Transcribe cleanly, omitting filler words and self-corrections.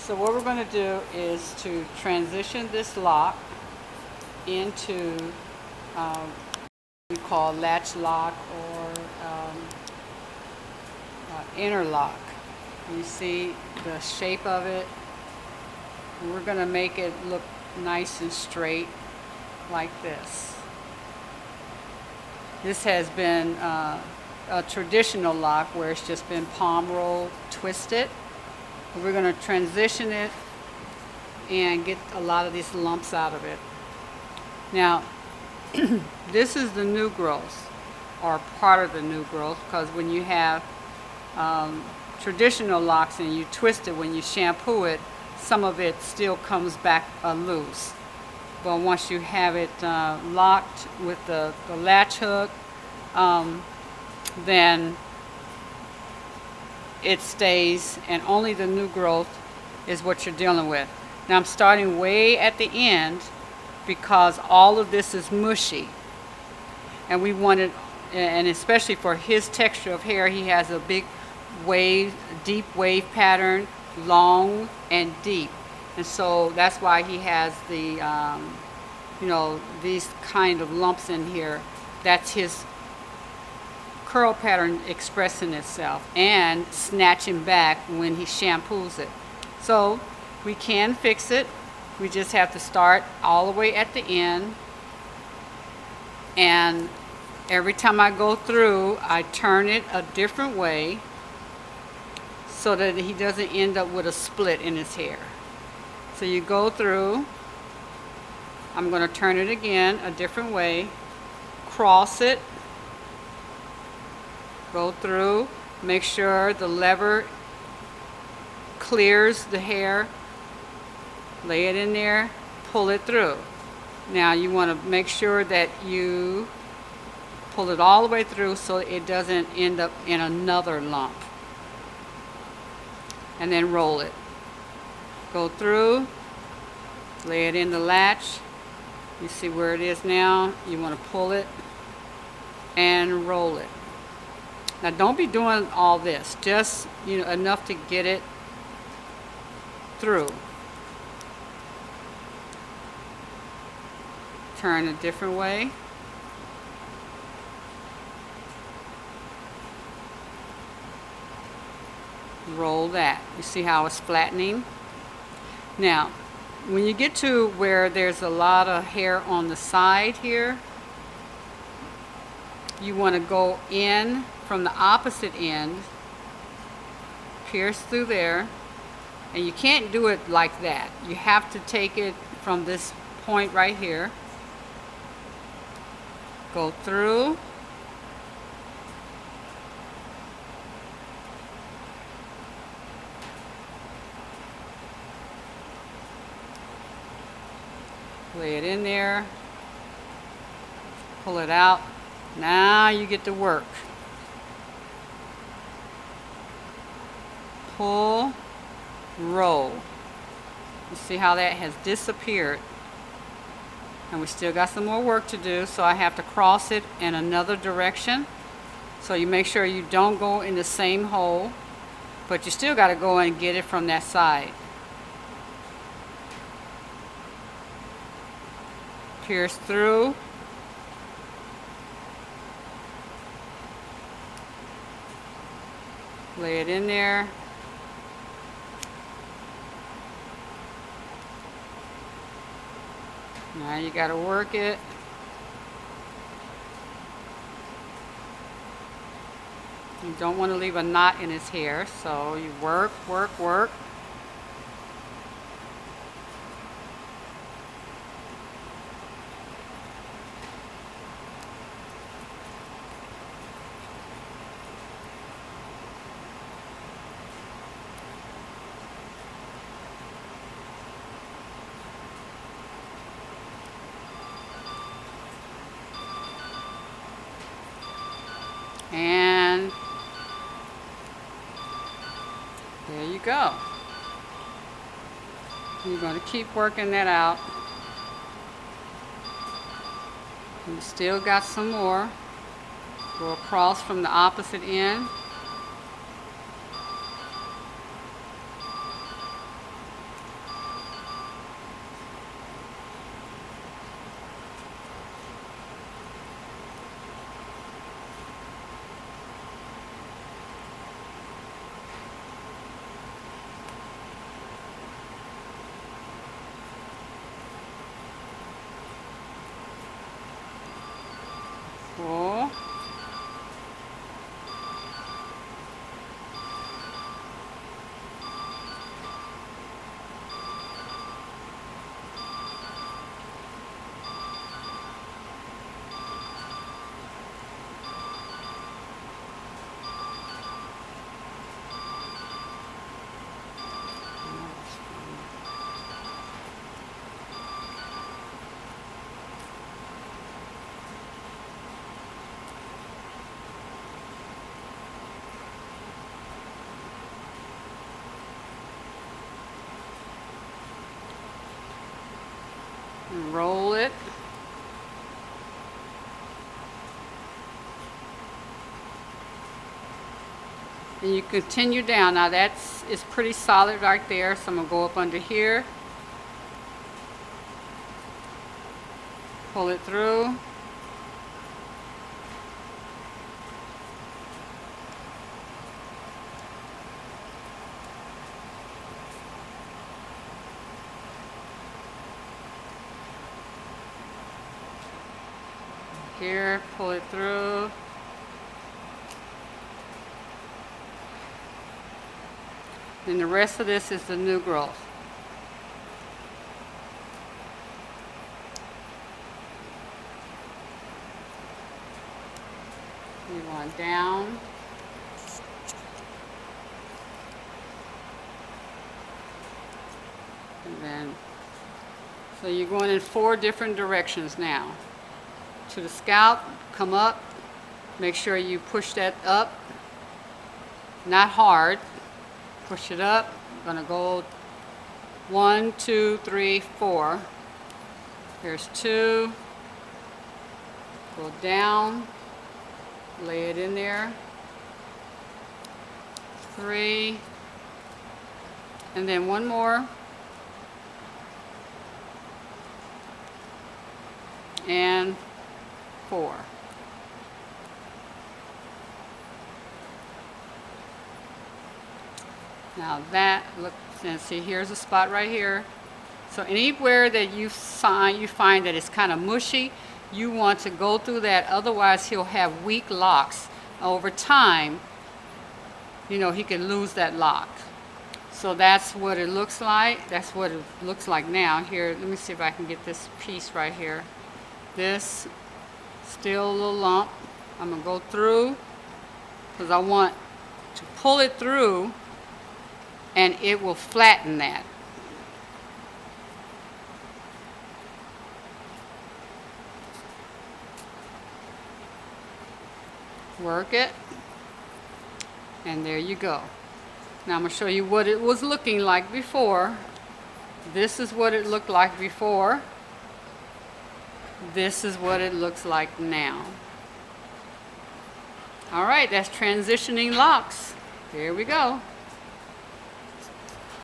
So what we're going to do is to transition this lock into we call latch lock or interlock. You see the shape of it. We're going to make it look nice and straight like this. This has been a traditional lock where it's just been palm roll twisted. We're going to transition it and get a lot of these lumps out of it. Now, this is the new growth, or part of the new growth, because when you have traditional locks and you twist it, when you shampoo it, some of it still comes back loose. But once you have it locked with the latch hook, then it stays, and only the new growth is what you're dealing with. Now I'm starting way at the end because all of this is mushy, and we wanted, and especially for his texture of hair, he has a big wave, deep wave pattern, long and deep, and so that's why he has the these kind of lumps in here. That's his curl pattern expressing itself and snatching back when he shampoos it. So we can fix it. We just have to start all the way at the end, and every time I go through, I turn it a different way so that he doesn't end up with a split in his hair. So you go through, I'm going to turn it again a different way, cross it, go through, make sure the lever clears the hair, lay it in there, pull it through. Now you want to make sure that you pull it all the way through so it doesn't end up in another lump. And then roll it. Go through, lay it in the latch. You see where it is now. You want to pull it and roll it. Now don't be doing all this, just enough to get it through. Turn a different way. Roll that. You see how it's flattening? Now, when you get to where there's a lot of hair on the side here, you want to go in from the opposite end, pierce through there, and you can't do it like that. You have to take it from this point right here, go through, lay it in there, pull it out. Now you get to work. Pull, roll. You see how that has disappeared. And we still got some more work to do, so I have to cross it in another direction. So you make sure you don't go in the same hole, but you still got to go and get it from that side. Pierce through. Lay it in there. Now you got to work it. You don't want to leave a knot in his hair, so you work, work, work. And there you go. You're going to keep working that out. You still got some more. Go across from the opposite end. And roll it. And you continue down. Now it's pretty solid right there, so I'm gonna go up under here. Pull it through. Here, pull it through. Then the rest of this is the new growth. You want down. And then, so you're going in 4 different directions now. To the scalp, come up, make sure you push that up, not hard, push it up. I'm gonna go 1, 2, 3, 4. Here's 2, go down, lay it in there, 3, and then 1 more, and 4. Now that, look, and see, here's a spot right here. So anywhere that you find that it's kind of mushy, you want to go through that, otherwise he'll have weak locks. Over time, you know, he can lose that lock. So that's what it looks like. That's what it looks like now. Here, let me see if I can get this piece right here. This, still a little lump. I'm gonna go through, because I want to pull it through and it will flatten that. Work it, and there you go. Now I'm going to show you what it was looking like before. This is what it looked like before. This is what it looks like now. All right, that's transitioning locks. Here we go.